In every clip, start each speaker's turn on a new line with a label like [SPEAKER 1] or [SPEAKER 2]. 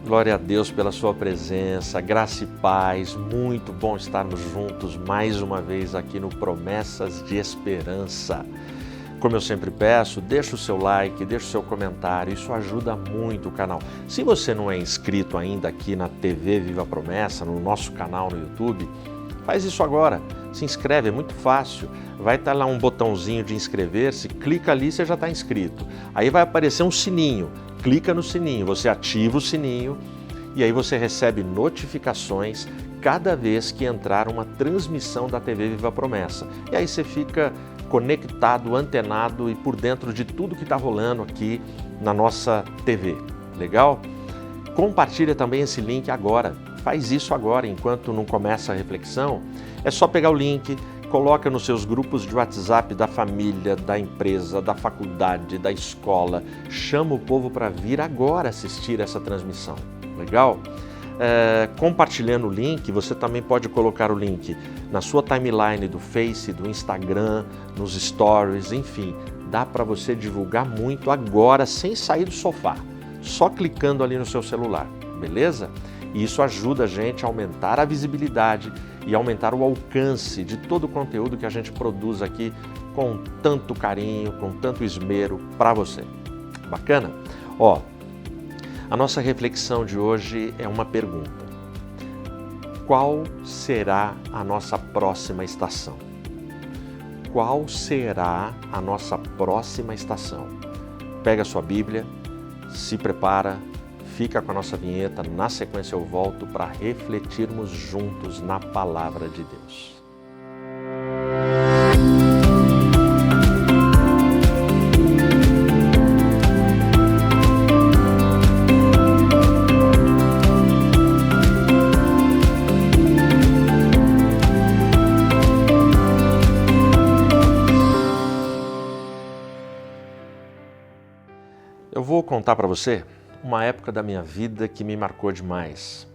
[SPEAKER 1] Glória a Deus pela sua presença, graça e paz, muito bom estarmos juntos mais uma vez aqui no Promessas de Esperança. Como eu sempre peço, deixa o seu like, deixa o seu comentário, isso ajuda muito o canal. Se você não é inscrito ainda aqui na TV Viva a Promessa, no nosso canal no YouTube, faz isso agora, se inscreve, é muito fácil. Vai estar lá um botãozinho de inscrever-se, clica ali e você já está inscrito. Aí vai aparecer um sininho, clica no sininho, você ativa o sininho e aí você recebe notificações cada vez que entrar uma transmissão da TV Viva a Promessa. E aí você fica conectado, antenado e por dentro de tudo que está rolando aqui na nossa TV. Legal? Compartilha também esse link agora. Faz isso agora, enquanto não começa a reflexão. É só pegar o link, coloca nos seus grupos de WhatsApp da família, da empresa, da faculdade, da escola. Chama o povo para vir agora assistir essa transmissão. Legal? Compartilhando o link, você também pode colocar o link na sua timeline do Face, do Instagram, nos Stories, enfim. Dá para você divulgar muito agora sem sair do sofá, só clicando ali no seu celular, beleza? E isso ajuda a gente a aumentar a visibilidade e aumentar o alcance de todo o conteúdo que a gente produz aqui com tanto carinho, com tanto esmero para você. Bacana? Ó, a nossa reflexão de hoje é uma pergunta. Qual será a nossa próxima estação? Qual será a nossa próxima estação? Pega a sua Bíblia, se prepara, fica com a nossa vinheta, na sequência eu volto para refletirmos juntos na Palavra de Deus. Eu vou contar para você uma época da minha vida que me marcou demais.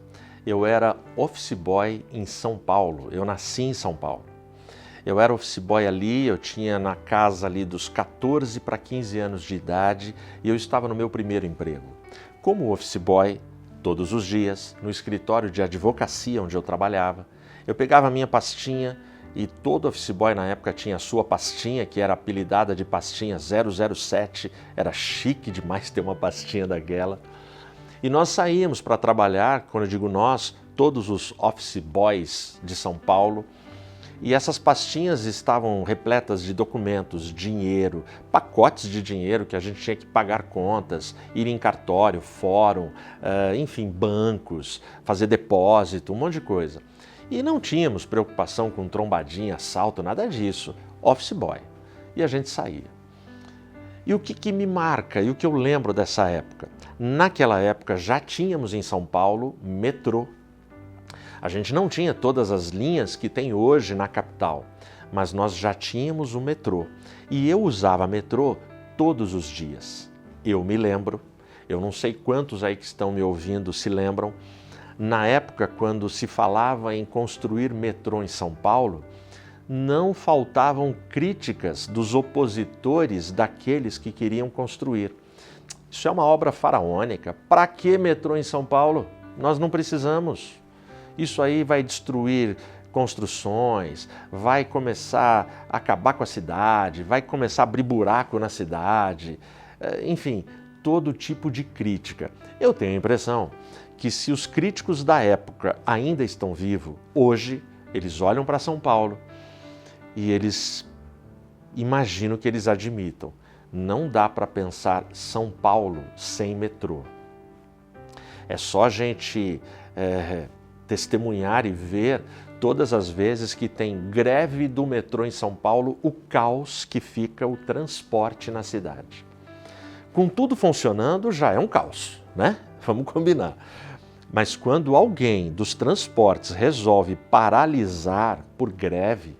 [SPEAKER 1] Eu era office boy em São Paulo, eu nasci em São Paulo. Eu era office boy ali, eu tinha na casa ali dos 14 para 15 anos de idade e eu estava no meu primeiro emprego. Como office boy, todos os dias, no escritório de advocacia onde eu trabalhava, eu pegava a minha pastinha e todo office boy na época tinha a sua pastinha, que era apelidada de pastinha 007, era chique demais ter uma pastinha daquela. E nós saíamos para trabalhar, quando eu digo nós, todos os office boys de São Paulo, e essas pastinhas estavam repletas de documentos, dinheiro, pacotes de dinheiro que a gente tinha que pagar contas, ir em cartório, fórum, enfim, bancos, fazer depósito, um monte de coisa. E não tínhamos preocupação com trombadinha, assalto, nada disso. Office boy. E a gente saía. E o que me marca e o que eu lembro dessa época? Naquela época já tínhamos em São Paulo metrô. A gente não tinha todas as linhas que tem hoje na capital, mas nós já tínhamos o metrô. E eu usava metrô todos os dias. Eu me lembro, eu não sei quantos aí que estão me ouvindo se lembram, na época, quando se falava em construir metrô em São Paulo, não faltavam críticas dos opositores daqueles que queriam construir. Isso é uma obra faraônica. Para que metrô em São Paulo? Nós não precisamos. Isso aí vai destruir construções, vai começar a acabar com a cidade, vai começar a abrir buraco na cidade, enfim, todo tipo de crítica. Eu tenho a impressão que se os críticos da época ainda estão vivos, hoje eles olham para São Paulo e eles imaginam que eles admitam. Não dá para pensar São Paulo sem metrô. É só a gente testemunhar e ver todas as vezes que tem greve do metrô em São Paulo, o caos que fica o transporte na cidade. Com tudo funcionando já é um caos, né? Vamos combinar. Mas quando alguém dos transportes resolve paralisar por greve,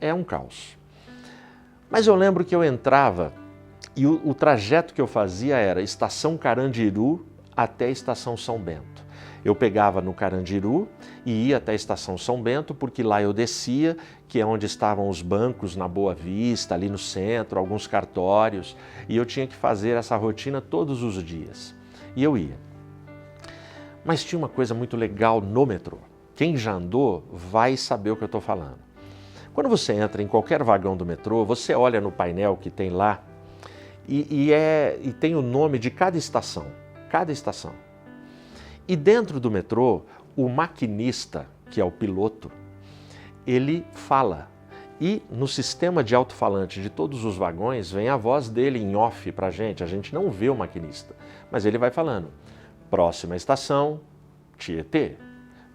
[SPEAKER 1] é um caos. Mas eu lembro que eu entrava e o trajeto que eu fazia era Estação Carandiru até a Estação São Bento. Eu pegava no Carandiru e ia até a Estação São Bento, porque lá eu descia, que é onde estavam os bancos na Boa Vista, ali no centro, alguns cartórios, e eu tinha que fazer essa rotina todos os dias. E eu ia. Mas tinha uma coisa muito legal no metrô. Quem já andou vai saber o que eu estou falando. Quando você entra em qualquer vagão do metrô, você olha no painel que tem lá e tem o nome de cada estação. Cada estação. E dentro do metrô, o maquinista, que é o piloto, ele fala. E no sistema de alto-falante de todos os vagões vem a voz dele em off para a gente não vê o maquinista, mas ele vai falando. Próxima estação, Tietê.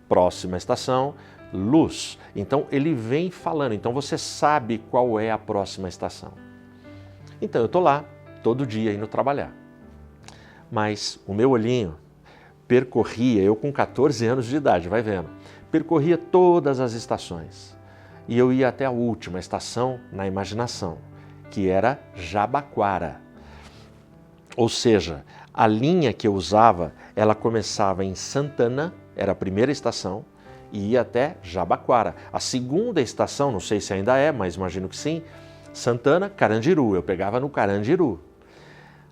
[SPEAKER 1] Próxima estação, Luz. Então ele vem falando, então você sabe qual é a próxima estação. Então eu estou lá, todo dia indo trabalhar. Mas o meu olhinho percorria, eu com 14 anos de idade, vai vendo, percorria todas as estações. E eu ia até a última estação na imaginação, que era Jabaquara. Ou seja, a linha que eu usava, ela começava em Santana, era a primeira estação, e ia até Jabaquara. A segunda estação, não sei se ainda é, mas imagino que sim, Santana, Carandiru. Eu pegava no Carandiru.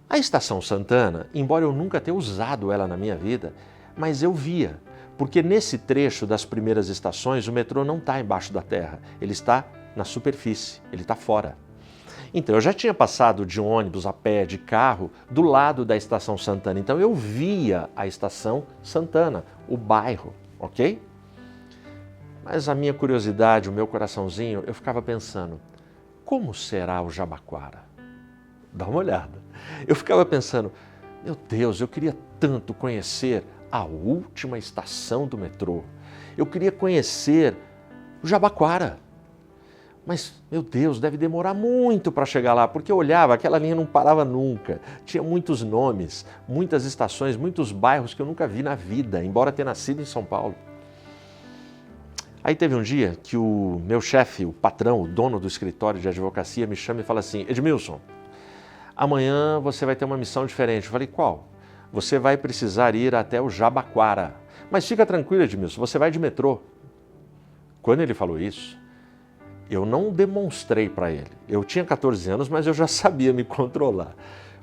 [SPEAKER 1] A estação Santana, embora eu nunca tenha usado ela na minha vida, mas eu via, porque nesse trecho das primeiras estações o metrô não está embaixo da terra, ele está na superfície, ele está fora. Então eu já tinha passado de ônibus, a pé, de carro, do lado da estação Santana, então eu via a estação Santana, o bairro, ok? Mas a minha curiosidade, o meu coraçãozinho, eu ficava pensando, como será o Jabaquara? Dá uma olhada. Eu ficava pensando, meu Deus, eu queria tanto conhecer a última estação do metrô. Eu queria conhecer o Jabaquara. Mas, meu Deus, deve demorar muito para chegar lá, porque eu olhava, aquela linha não parava nunca. Tinha muitos nomes, muitas estações, muitos bairros que eu nunca vi na vida, embora tenha nascido em São Paulo. Aí teve um dia que o meu chefe, o patrão, o dono do escritório de advocacia, me chama e fala assim, Edmilson, amanhã você vai ter uma missão diferente. Eu falei, qual? Você vai precisar ir até o Jabaquara. Mas fica tranquilo, Edmilson, você vai de metrô. Quando ele falou isso, eu não demonstrei para ele. Eu tinha 14 anos, mas eu já sabia me controlar.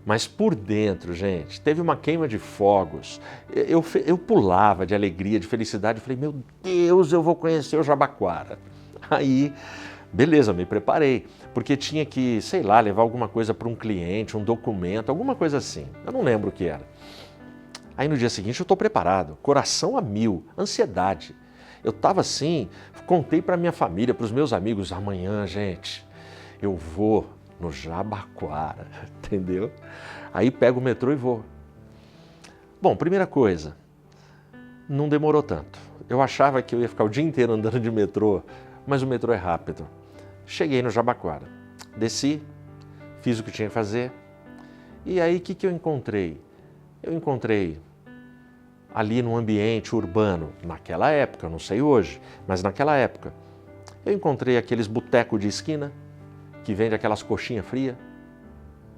[SPEAKER 1] Mas por dentro, gente, teve uma queima de fogos. Eu pulava de alegria, de felicidade. Eu falei, meu Deus, eu vou conhecer o Jabaquara. Aí, beleza, me preparei. Porque tinha que, sei lá, levar alguma coisa para um cliente, um documento, alguma coisa assim. Eu não lembro o que era. Aí no dia seguinte eu estou preparado, coração a mil, ansiedade. Eu estava assim, contei para minha família, para os meus amigos, amanhã, gente, eu vou no Jabaquara, entendeu? Aí pego o metrô e vou. Bom, primeira coisa, não demorou tanto. Eu achava que eu ia ficar o dia inteiro andando de metrô, mas o metrô é rápido. Cheguei no Jabaquara, desci, fiz o que tinha que fazer, e aí o que eu encontrei? Eu encontrei ali no ambiente urbano, naquela época, não sei hoje, mas naquela época, eu encontrei aqueles botecos de esquina, que vende aquelas coxinhas frias,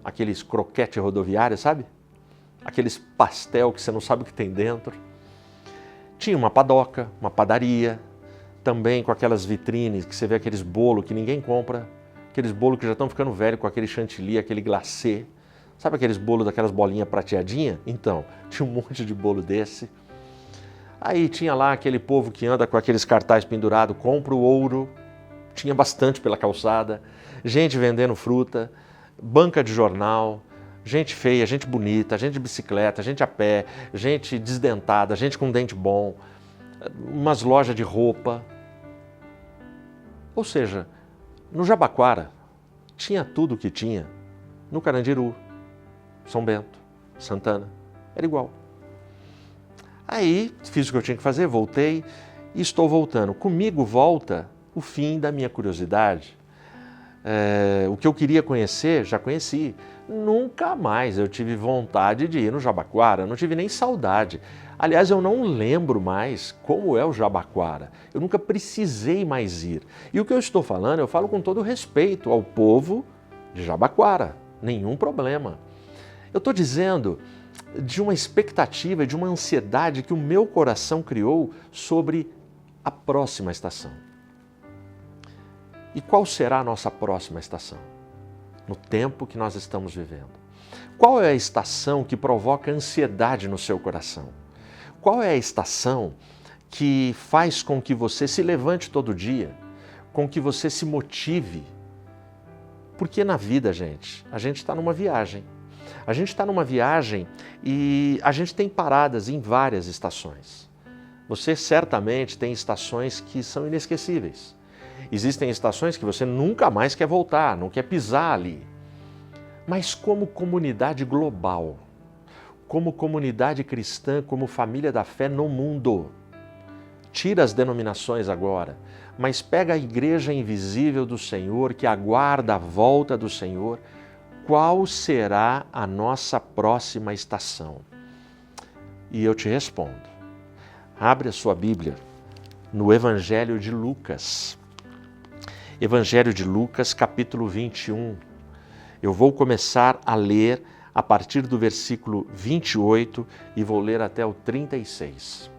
[SPEAKER 1] aqueles croquete rodoviários, sabe? Aqueles pastel que você não sabe o que tem dentro. Tinha uma padoca, uma padaria, também com aquelas vitrines que você vê aqueles bolos que ninguém compra, aqueles bolos que já estão ficando velhos com aquele chantilly, aquele glacê. Sabe aqueles bolos daquelas bolinhas prateadinhas? Então, tinha um monte de bolo desse. Aí tinha lá aquele povo que anda com aqueles cartazes pendurados, compra o ouro, tinha bastante pela calçada, gente vendendo fruta, banca de jornal, gente feia, gente bonita, gente de bicicleta, gente a pé, gente desdentada, gente com dente bom, umas lojas de roupa. Ou seja, no Jabaquara tinha tudo o que tinha no Carandiru, São Bento, Santana, era igual. Aí fiz o que eu tinha que fazer, voltei e estou voltando. Comigo volta o fim da minha curiosidade. O que eu queria conhecer, já conheci. Nunca mais eu tive vontade de ir no Jabaquara, não tive nem saudade. Aliás, eu não lembro mais como é o Jabaquara. Eu nunca precisei mais ir. E o que eu estou falando, eu falo com todo respeito ao povo de Jabaquara. Nenhum problema. Eu estou dizendo de uma expectativa, de uma ansiedade que o meu coração criou sobre a próxima estação. E qual será a nossa próxima estação? No tempo que nós estamos vivendo. Qual é a estação que provoca ansiedade no seu coração? Qual é a estação que faz com que você se levante todo dia, com que você se motive? Porque na vida, gente, a gente está numa viagem. A gente está numa viagem e a gente tem paradas em várias estações. Você certamente tem estações que são inesquecíveis. Existem estações que você nunca mais quer voltar, não quer pisar ali. Mas como comunidade global, como comunidade cristã, como família da fé no mundo, tira as denominações agora, mas pega a igreja invisível do Senhor, que aguarda a volta do Senhor. Qual será a nossa próxima estação? E eu te respondo. Abre a sua Bíblia no Evangelho de Lucas. Evangelho de Lucas, capítulo 21. Eu vou começar a ler a partir do versículo 28 e vou ler até o 36.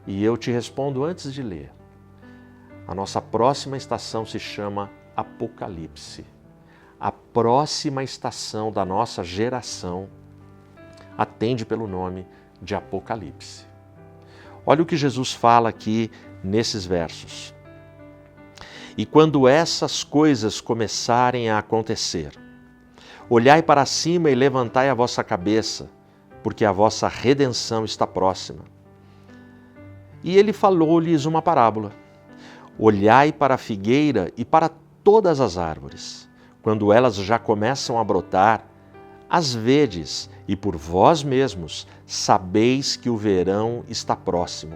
[SPEAKER 1] E eu te respondo antes de ler. A nossa próxima estação se chama Apocalipse. A próxima estação da nossa geração atende pelo nome de Apocalipse. Olha o que Jesus fala aqui nesses versos. E quando essas coisas começarem a acontecer, olhai para cima e levantai a vossa cabeça, porque a vossa redenção está próxima. E ele falou-lhes uma parábola. Olhai para a figueira e para todas as árvores. Quando elas já começam a brotar, as vedes, e por vós mesmos sabeis que o verão está próximo.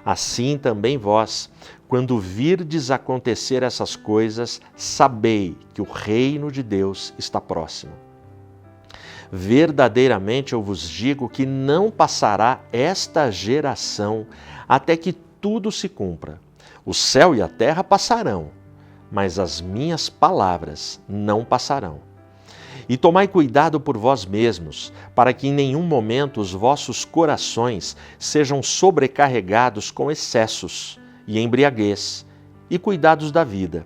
[SPEAKER 1] Assim também vós, quando virdes acontecer essas coisas, sabei que o reino de Deus está próximo. Verdadeiramente eu vos digo que não passará esta geração até que tudo se cumpra. O céu e a terra passarão, mas as minhas palavras não passarão. E tomai cuidado por vós mesmos, para que em nenhum momento os vossos corações sejam sobrecarregados com excessos e embriaguez, e cuidados da vida,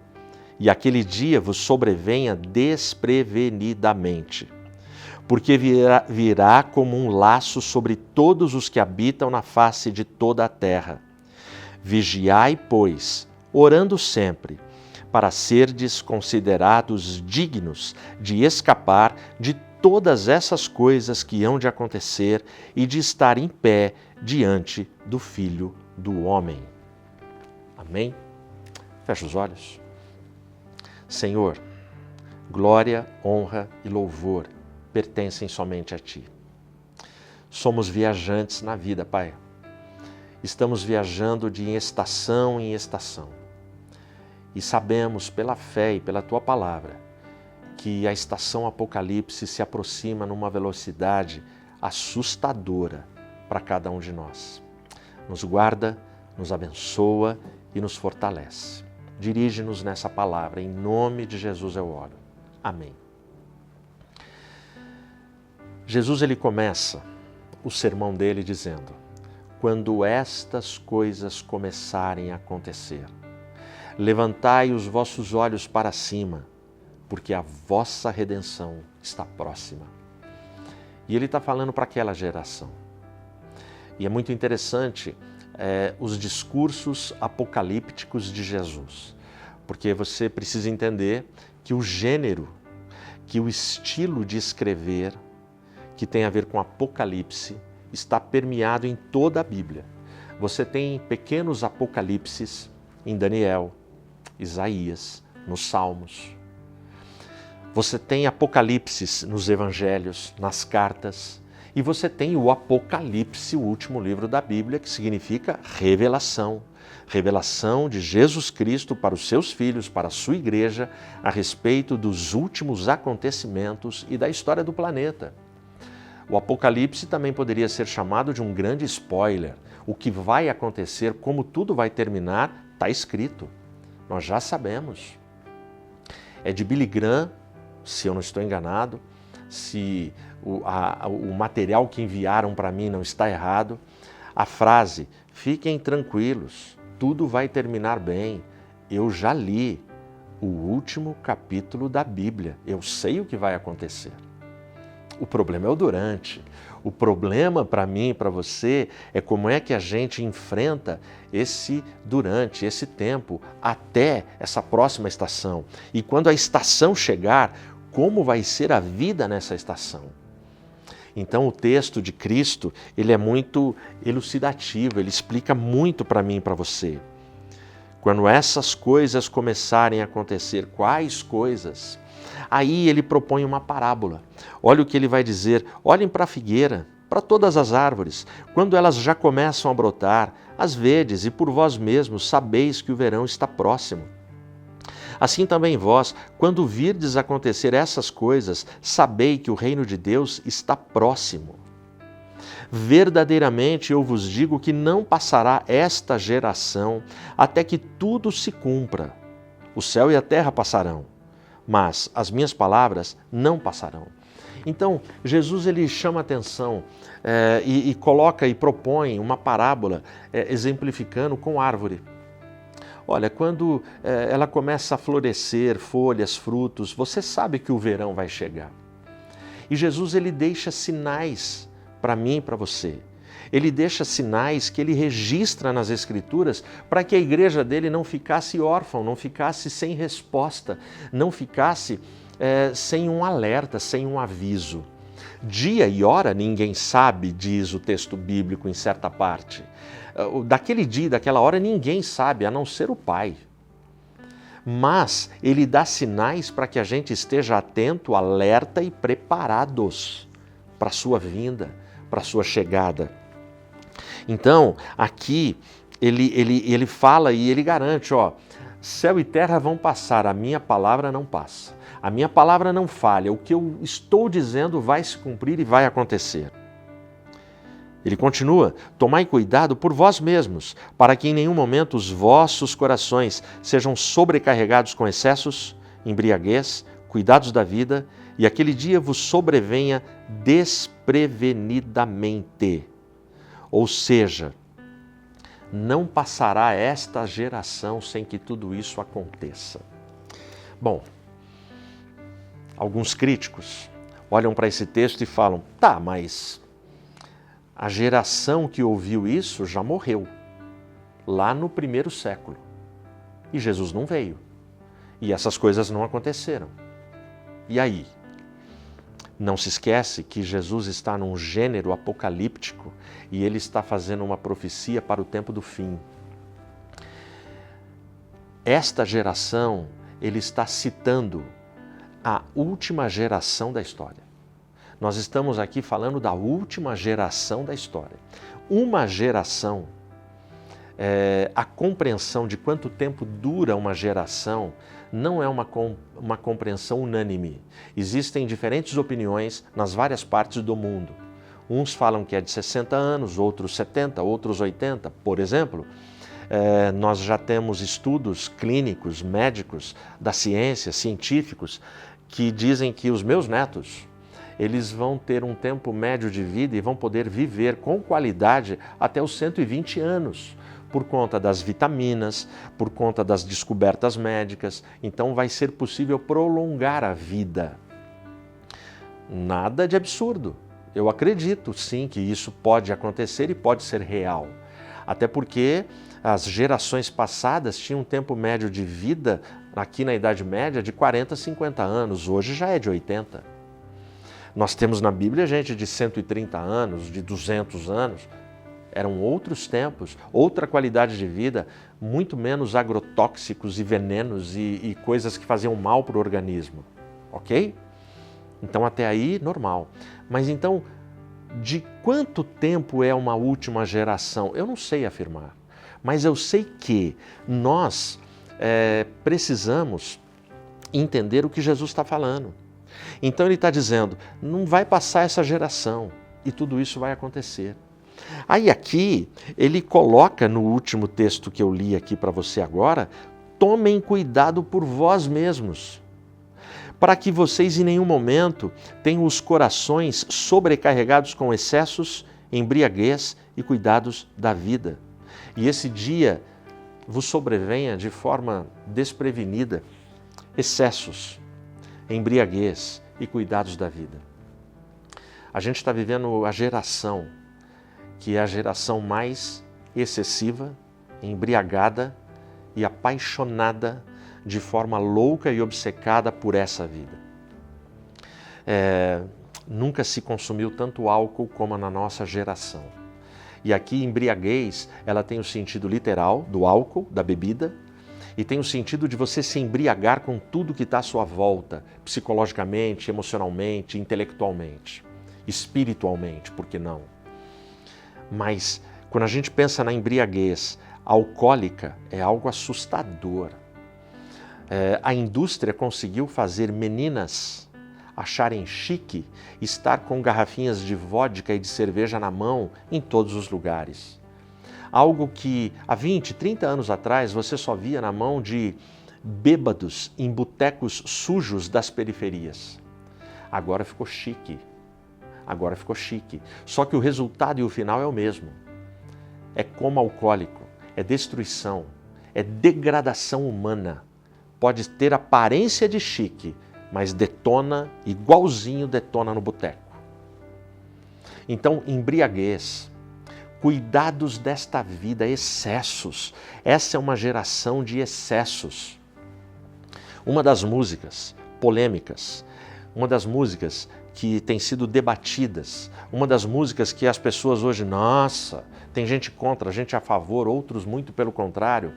[SPEAKER 1] e aquele dia vos sobrevenha desprevenidamente. Porque virá como um laço sobre todos os que habitam na face de toda a terra. Vigiai, pois, orando sempre, para serdes considerados dignos de escapar de todas essas coisas que hão de acontecer e de estar em pé diante do Filho do Homem. Amém? Feche os olhos. Senhor, glória, honra e louvor pertencem somente a Ti. Somos viajantes na vida, Pai. Estamos viajando de estação em estação. E sabemos pela fé e pela Tua palavra que a estação Apocalipse se aproxima numa velocidade assustadora para cada um de nós. Nos guarda, nos abençoa e nos fortalece. Dirige-nos nessa palavra, em nome de Jesus eu oro. Amém. Jesus ele começa o sermão dele dizendo: quando estas coisas começarem a acontecer, levantai os vossos olhos para cima, porque a vossa redenção está próxima. E ele está falando para aquela geração. E é muito interessante os discursos apocalípticos de Jesus, porque você precisa entender que o gênero, que o estilo de escrever que tem a ver com Apocalipse está permeado em toda a Bíblia. Você tem pequenos apocalipses em Daniel, Isaías, nos Salmos. Você tem apocalipses nos Evangelhos, nas cartas. E você tem o Apocalipse, o último livro da Bíblia, que significa revelação. Revelação de Jesus Cristo para os seus filhos, para a sua igreja, a respeito dos últimos acontecimentos e da história do planeta. O Apocalipse também poderia ser chamado de um grande spoiler. O que vai acontecer, como tudo vai terminar, está escrito. Nós já sabemos. É de Billy Graham, se eu não estou enganado, se o material que enviaram para mim não está errado, a frase, fiquem tranquilos, tudo vai terminar bem. Eu já li o último capítulo da Bíblia, eu sei o que vai acontecer. O problema é o durante. O problema para mim e para você é como é que a gente enfrenta durante esse tempo até essa próxima estação. E quando a estação chegar, como vai ser a vida nessa estação? Então o texto de Cristo, ele é muito elucidativo, ele explica muito para mim e para você. Quando essas coisas começarem a acontecer, quais coisas? Aí ele propõe uma parábola. Olha o que ele vai dizer: olhem para a figueira, para todas as árvores, quando elas já começam a brotar, as vedes, e por vós mesmos sabeis que o verão está próximo. Assim também vós, quando virdes acontecer essas coisas, sabei que o reino de Deus está próximo. Verdadeiramente eu vos digo que não passará esta geração até que tudo se cumpra. O céu e a terra passarão, mas as minhas palavras não passarão. Então, Jesus ele chama atenção e coloca e propõe uma parábola exemplificando com árvore. Olha, quando ela começa a florescer, folhas, frutos, você sabe que o verão vai chegar. E Jesus ele deixa sinais para mim e para você. Ele deixa sinais que ele registra nas Escrituras para que a igreja dele não ficasse órfã, não ficasse sem resposta, não ficasse sem um alerta, sem um aviso. Dia e hora ninguém sabe, diz o texto bíblico em certa parte. Daquele dia, daquela hora, ninguém sabe, a não ser o Pai. Mas ele dá sinais para que a gente esteja atento, alerta e preparados para a sua vinda, para a sua chegada. Então, aqui ele fala e ele garante, céu e terra vão passar, a minha palavra não passa. A minha palavra não falha, o que eu estou dizendo vai se cumprir e vai acontecer. Ele continua: tomai cuidado por vós mesmos, para que em nenhum momento os vossos corações sejam sobrecarregados com excessos, embriaguez, cuidados da vida, e aquele dia vos sobrevenha desprevenidamente. Ou seja, não passará esta geração sem que tudo isso aconteça. Bom, alguns críticos olham para esse texto e falam: tá, mas a geração que ouviu isso já morreu, lá no primeiro século. E Jesus não veio. E essas coisas não aconteceram. E aí? Não se esquece que Jesus está num gênero apocalíptico e ele está fazendo uma profecia para o tempo do fim. Esta geração, ele está citando a última geração da história. Nós estamos aqui falando da última geração da história. Uma geração, a compreensão de quanto tempo dura uma geração não é uma compreensão unânime. Existem diferentes opiniões nas várias partes do mundo. Uns falam que é de 60 anos, outros 70, outros 80. Por exemplo, nós já temos estudos clínicos, médicos, da ciência, científicos, que dizem que os meus netos, eles vão ter um tempo médio de vida e vão poder viver com qualidade até os 120 anos, por conta das vitaminas, por conta das descobertas médicas. Então vai ser possível prolongar a vida. Nada de absurdo. Eu acredito, sim, que isso pode acontecer e pode ser real. Até porque as gerações passadas tinham um tempo médio de vida, aqui na Idade Média, de 40, 50 anos. Hoje já é de 80. Nós temos na Bíblia gente de 130 anos, de 200 anos. Eram outros tempos, outra qualidade de vida, muito menos agrotóxicos e venenos e coisas que faziam mal para o organismo. Ok? Então até aí, normal. Mas então, de quanto tempo é uma última geração? Eu não sei afirmar. Mas eu sei que nós precisamos entender o que Jesus está falando. Então ele está dizendo, não vai passar essa geração e tudo isso vai acontecer. Aí aqui ele coloca no último texto que eu li aqui para você agora, tomem cuidado por vós mesmos, para que vocês em nenhum momento tenham os corações sobrecarregados com excessos, embriaguez e cuidados da vida. E esse dia vos sobrevenha de forma desprevenida, excessos, embriaguez e cuidados da vida. A gente está vivendo a geração que é a geração mais excessiva, embriagada e apaixonada de forma louca e obcecada por essa vida. Nunca se consumiu tanto álcool como na nossa geração. E aqui, embriaguez, ela tem o sentido literal do álcool, da bebida, e tem o sentido de você se embriagar com tudo que está à sua volta, psicologicamente, emocionalmente, intelectualmente, espiritualmente, por que não? Mas quando a gente pensa na embriaguez alcoólica, é algo assustador. A indústria conseguiu fazer meninas acharem chique estar com garrafinhas de vodka e de cerveja na mão em todos os lugares. Algo que há 20, 30 anos atrás você só via na mão de bêbados em botecos sujos das periferias. Agora ficou chique. Agora ficou chique. Só que o resultado e o final é o mesmo. É coma alcoólico, é destruição, é degradação humana. Pode ter aparência de chique, mas detona, igualzinho detona no boteco. Então, embriaguez, cuidados desta vida, excessos. Essa é uma geração de excessos. Uma das músicas polêmicas, uma das músicas que tem sido debatidas, uma das músicas que as pessoas hoje, nossa, tem gente contra, gente a favor, outros muito pelo contrário,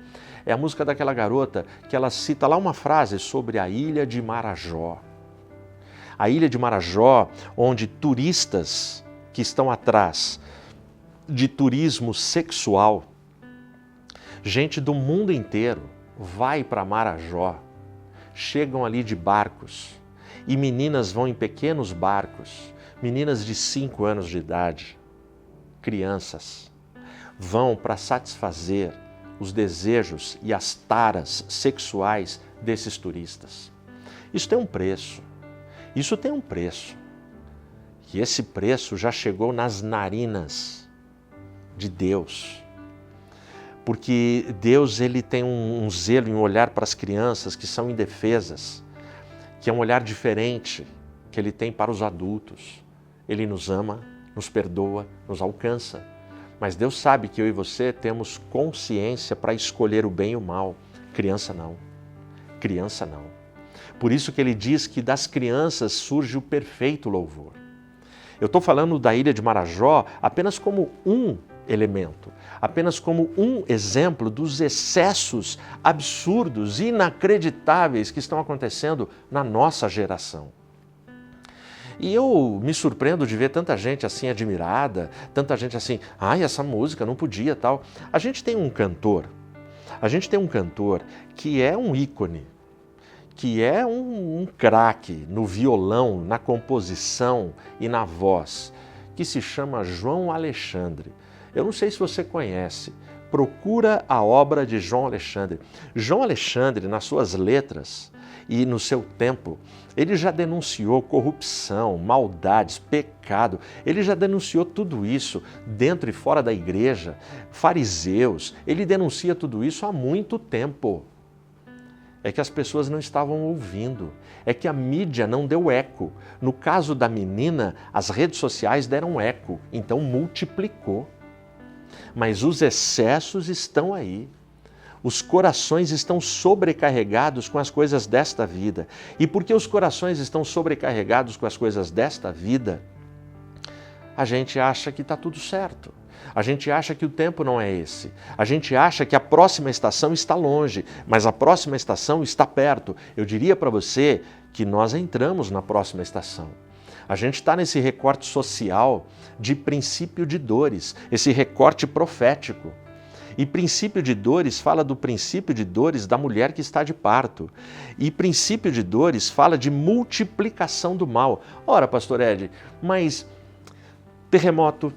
[SPEAKER 1] é a música daquela garota que ela cita lá uma frase sobre a ilha de Marajó. A ilha de Marajó, onde turistas que estão atrás de turismo sexual, gente do mundo inteiro vai para Marajó, chegam ali de barcos e meninas vão em pequenos barcos, meninas de 5 anos de idade, crianças, vão para satisfazer os desejos e as taras sexuais desses turistas. Isso tem um preço, isso tem um preço. E esse preço já chegou nas narinas de Deus. Porque Deus ele tem um zelo e um olhar para as crianças que são indefesas, que é um olhar diferente que ele tem para os adultos. Ele nos ama, nos perdoa, nos alcança. Mas Deus sabe que eu e você temos consciência para escolher o bem e o mal. Criança não. Criança não. Por isso que ele diz que das crianças surge o perfeito louvor. Eu estou falando da ilha de Marajó apenas como um elemento, apenas como um exemplo dos excessos absurdos, inacreditáveis que estão acontecendo na nossa geração. E eu me surpreendo de ver tanta gente assim admirada, tanta gente assim, ai, essa música não podia, tal. A gente tem um cantor que é um ícone, que é um craque no violão, na composição e na voz, que se chama João Alexandre. Eu não sei se você conhece, procura a obra de João Alexandre. João Alexandre, nas suas letras e no seu tempo, ele já denunciou corrupção, maldades, pecado, ele já denunciou tudo isso dentro e fora da igreja, fariseus, ele denuncia tudo isso há muito tempo. É que as pessoas não estavam ouvindo, é que a mídia não deu eco. No caso da menina, as redes sociais deram eco, então multiplicou. Mas os excessos estão aí. Os corações estão sobrecarregados com as coisas desta vida. E porque os corações estão sobrecarregados com as coisas desta vida, a gente acha que está tudo certo. A gente acha que o tempo não é esse. A gente acha que a próxima estação está longe, mas a próxima estação está perto. Eu diria para você que nós entramos na próxima estação. A gente está nesse recorte social de princípio de dores, esse recorte profético. E princípio de dores fala do princípio de dores da mulher que está de parto. E princípio de dores fala de multiplicação do mal. Ora, pastor Ed, mas terremoto,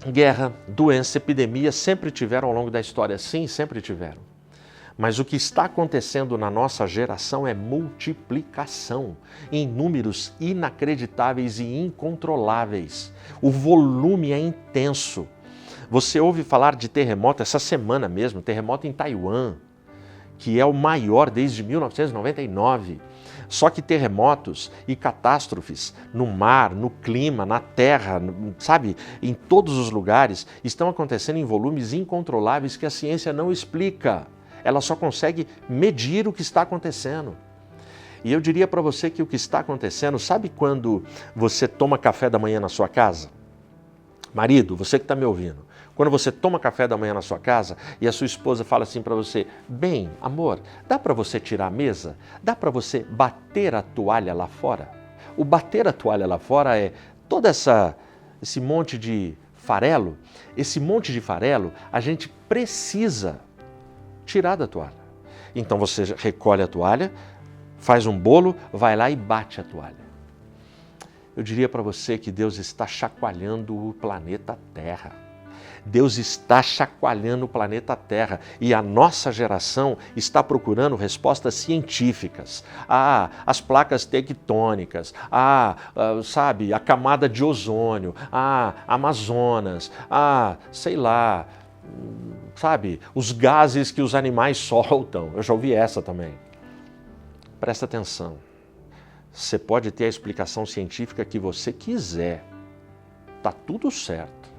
[SPEAKER 1] guerra, doença, epidemia sempre tiveram ao longo da história. Sim, sempre tiveram. Mas o que está acontecendo na nossa geração é multiplicação em números inacreditáveis e incontroláveis. O volume é intenso. Você ouve falar de terremoto essa semana mesmo, terremoto em Taiwan, que é o maior desde 1999. Só que terremotos e catástrofes no mar, no clima, na terra, sabe, em todos os lugares, estão acontecendo em volumes incontroláveis que a ciência não explica. Ela só consegue medir o que está acontecendo. E eu diria para você que o que está acontecendo, sabe quando você toma café da manhã na sua casa? Marido, você que está me ouvindo, quando você toma café da manhã na sua casa e a sua esposa fala assim para você, bem, amor, dá para você tirar a mesa? Dá para você bater a toalha lá fora? O bater a toalha lá fora é todo esse monte de farelo, a gente precisa tirar da toalha. Então você recolhe a toalha, faz um bolo, vai lá e bate a toalha. Eu diria para você que Deus está chacoalhando o planeta Terra. Deus está chacoalhando o planeta Terra e a nossa geração está procurando respostas científicas. As placas tectônicas, sabe, a camada de ozônio, Amazonas, sei lá, sabe, os gases que os animais soltam. Eu já ouvi essa também. Presta atenção. Você pode ter a explicação científica que você quiser. Tá tudo certo.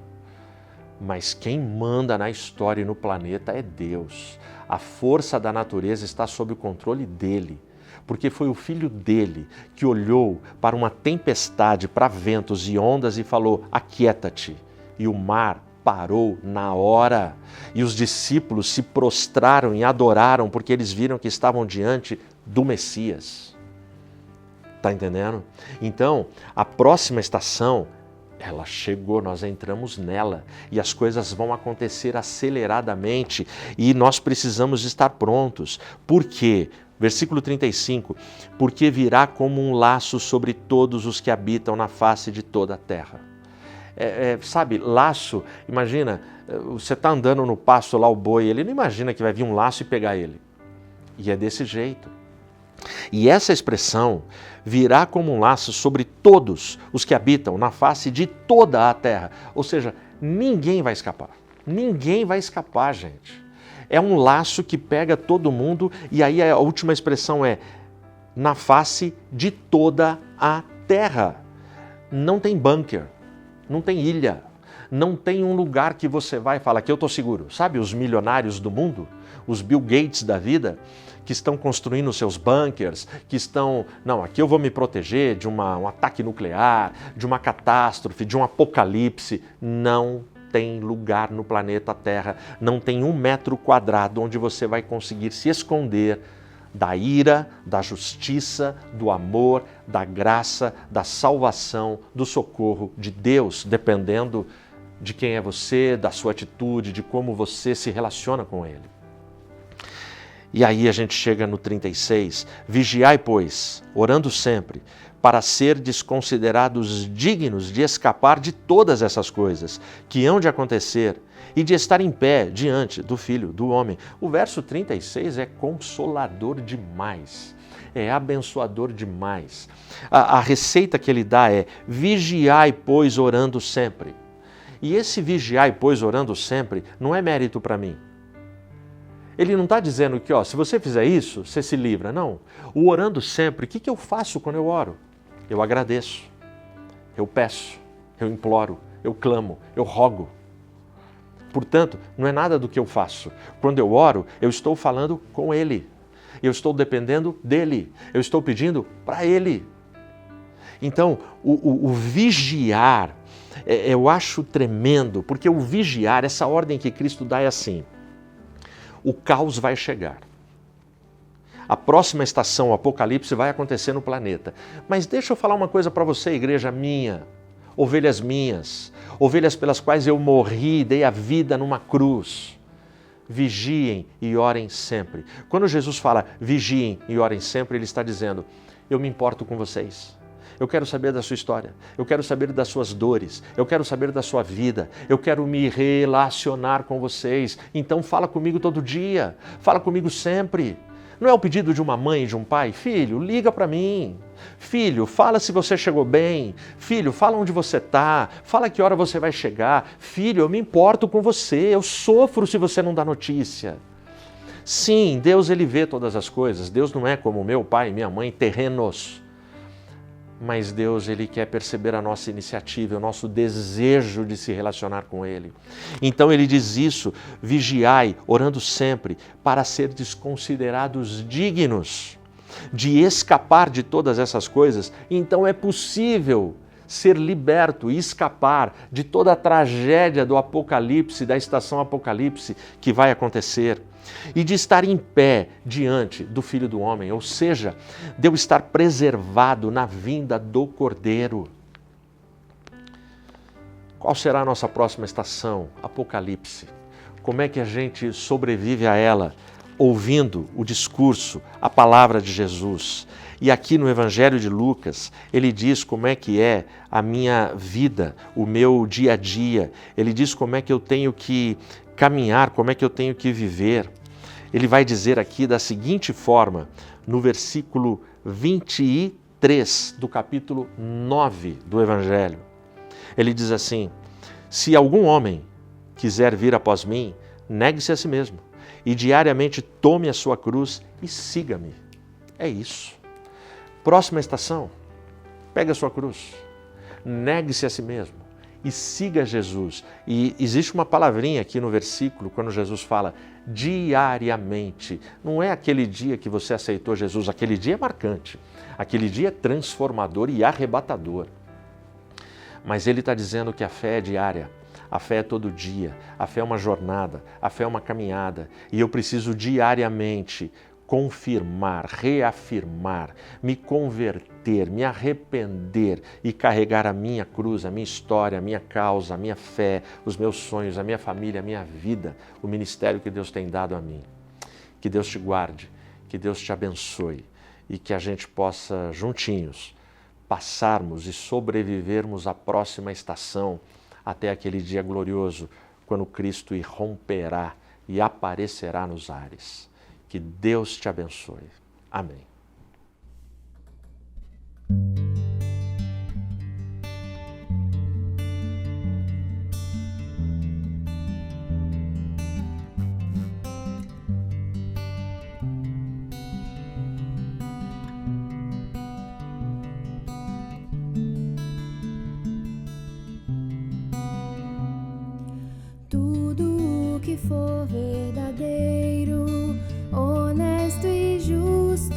[SPEAKER 1] Mas quem manda na história e no planeta é Deus. A força da natureza está sob o controle dele. Porque foi o filho dele que olhou para uma tempestade, para ventos e ondas e falou, aquieta-te. E o mar parou na hora. E os discípulos se prostraram e adoraram porque eles viram que estavam diante do Messias. Está entendendo? Então, a próxima estação, ela chegou, nós entramos nela e as coisas vão acontecer aceleradamente e nós precisamos estar prontos. Por quê? Versículo 35, porque virá como um laço sobre todos os que habitam na face de toda a terra. Sabe, laço, imagina, você está andando no pasto lá, o boi, ele não imagina que vai vir um laço e pegar ele. E é desse jeito. E essa expressão virá como um laço sobre todos os que habitam na face de toda a terra. Ou seja, ninguém vai escapar. Ninguém vai escapar, gente. É um laço que pega todo mundo e aí a última expressão é na face de toda a terra. Não tem bunker, não tem ilha, não tem um lugar que você vai falar que eu estou seguro. Sabe os milionários do mundo, os Bill Gates da vida, que estão construindo seus bunkers, que estão, não, aqui eu vou me proteger de um ataque nuclear, de uma catástrofe, de um apocalipse. Não tem lugar no planeta Terra, não tem 1 metro quadrado onde você vai conseguir se esconder da ira, da justiça, do amor, da graça, da salvação, do socorro de Deus, dependendo de quem é você, da sua atitude, de como você se relaciona com Ele. E aí a gente chega no 36, vigiai, pois, orando sempre, para serdes considerados dignos de escapar de todas essas coisas que hão de acontecer e de estar em pé diante do Filho do Homem. O verso 36 é consolador demais, é abençoador demais. A receita que ele dá é vigiai, pois, orando sempre. E esse vigiai, pois, orando sempre, não é mérito para mim. Ele não está dizendo que, se você fizer isso, você se livra. Não. O orando sempre, o que eu faço quando eu oro? Eu agradeço, eu peço, eu imploro, eu clamo, eu rogo. Portanto, não é nada do que eu faço. Quando eu oro, eu estou falando com Ele. Eu estou dependendo dEle. Eu estou pedindo para Ele. Então, o vigiar, eu acho tremendo, porque o vigiar, essa ordem que Cristo dá é assim. O caos vai chegar. A próxima estação, o Apocalipse, vai acontecer no planeta. Mas deixa eu falar uma coisa para você, igreja minha, ovelhas minhas, ovelhas pelas quais eu morri, dei a vida numa cruz. Vigiem e orem sempre. Quando Jesus fala vigiem e orem sempre, ele está dizendo, eu me importo com vocês. Eu quero saber da sua história, eu quero saber das suas dores, eu quero saber da sua vida, eu quero me relacionar com vocês. Então fala comigo todo dia, fala comigo sempre. Não é o pedido de uma mãe e de um pai? Filho, liga para mim. Filho, fala se você chegou bem. Filho, fala onde você está. Fala que hora você vai chegar. Filho, eu me importo com você, eu sofro se você não dá notícia. Sim, Deus ele vê todas as coisas. Deus não é como meu pai e minha mãe, terrenos. Mas Deus ele quer perceber a nossa iniciativa, o nosso desejo de se relacionar com Ele. Então ele diz isso, vigiai, orando sempre, para serdes considerados dignos de escapar de todas essas coisas. Então é possível ser liberto e escapar de toda a tragédia do Apocalipse, da estação Apocalipse que vai acontecer. E de estar em pé diante do Filho do Homem, ou seja, de eu estar preservado na vinda do Cordeiro. Qual será a nossa próxima estação? Apocalipse. Como é que a gente sobrevive a ela? Ouvindo o discurso, a palavra de Jesus. E aqui no Evangelho de Lucas, ele diz como é que é a minha vida, o meu dia a dia. Ele diz como é que eu tenho que caminhar, como é que eu tenho que viver. Ele vai dizer aqui da seguinte forma, no versículo 23 do capítulo 9 do Evangelho. Ele diz assim, se algum homem quiser vir após mim, negue-se a si mesmo e diariamente tome a sua cruz e siga-me. É isso. Próxima estação, pegue a sua cruz, negue-se a si mesmo e siga Jesus. E existe uma palavrinha aqui no versículo, quando Jesus fala diariamente. Não é aquele dia que você aceitou Jesus, aquele dia é marcante, aquele dia é transformador e arrebatador. Mas ele está dizendo que a fé é diária, a fé é todo dia, a fé é uma jornada, a fé é uma caminhada. E eu preciso diariamente confirmar, reafirmar, me converter, me arrepender e carregar a minha cruz, a minha história, a minha causa, a minha fé, os meus sonhos, a minha família, a minha vida, o ministério que Deus tem dado a mim. Que Deus te guarde, que Deus te abençoe e que a gente possa, juntinhos, passarmos e sobrevivermos à próxima estação até aquele dia glorioso, quando Cristo irromperá e aparecerá nos ares. Que Deus te abençoe. Amém.
[SPEAKER 2] Tudo que for verdadeiro, honesto e justo,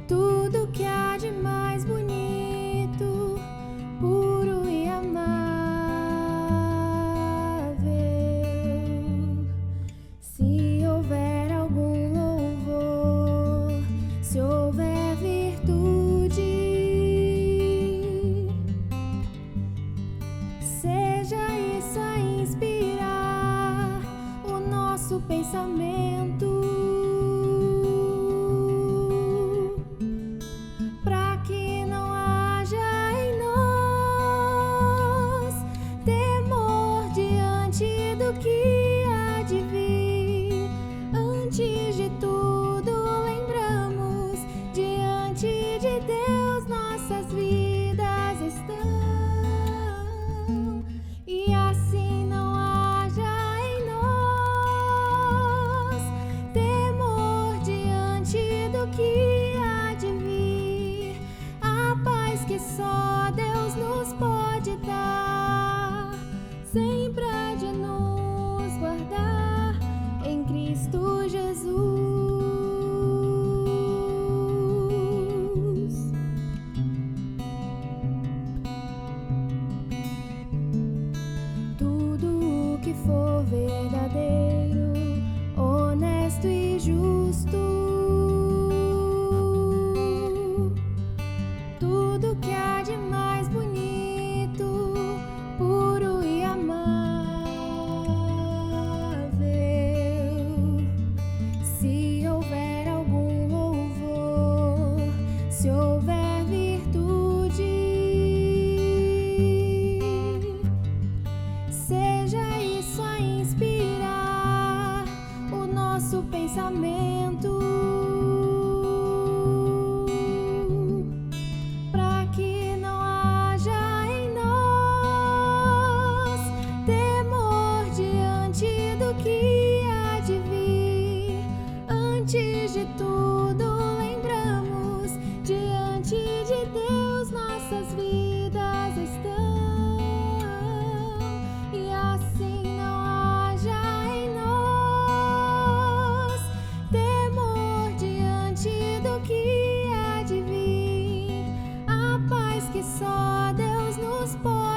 [SPEAKER 2] tudo que há de mais bonito, puro e amável. Se houver algum louvor, se houver virtude, seja isso a inspirar o nosso pensamento, para que não haja em nós temor diante do que há de vir. Antes de tudo, lembramos, diante de Deus nossas vidas estão. E assim não haja em nós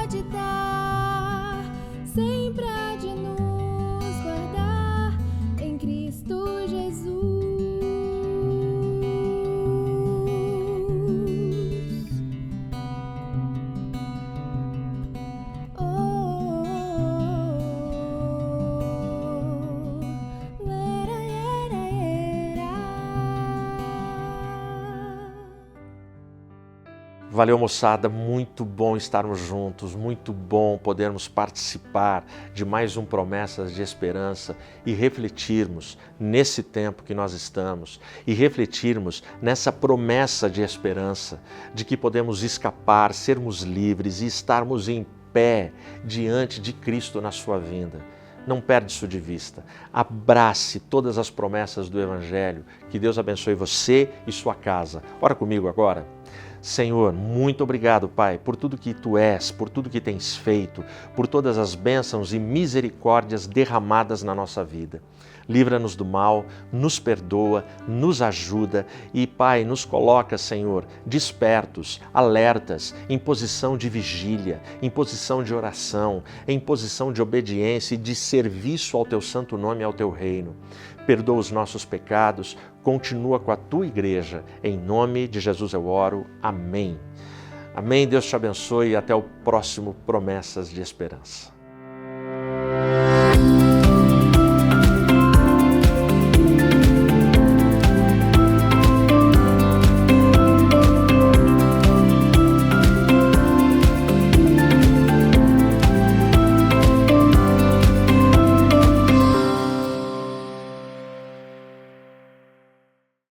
[SPEAKER 2] acreditar, sempre há de nos guardar em Cristo Jesus.
[SPEAKER 1] Valeu, moçada, muito bom estarmos juntos, muito bom podermos participar de mais um Promessas de Esperança e refletirmos nesse tempo que nós estamos e refletirmos nessa promessa de esperança, de que podemos escapar, sermos livres e estarmos em pé diante de Cristo na sua vinda. Não perde isso de vista. Abrace todas as promessas do Evangelho. Que Deus abençoe você e sua casa. Ora comigo agora. Senhor, muito obrigado, Pai, por tudo que Tu és, por tudo que tens feito, por todas as bênçãos e misericórdias derramadas na nossa vida. Livra-nos do mal, nos perdoa, nos ajuda e, Pai, nos coloca, Senhor, despertos, alertas, em posição de vigília, em posição de oração, em posição de obediência e de serviço ao Teu santo nome e ao Teu reino. Perdoa os nossos pecados, continua com a Tua igreja. Em nome de Jesus eu oro. Amém. Amém. Deus te abençoe e até o próximo Promessas de Esperança.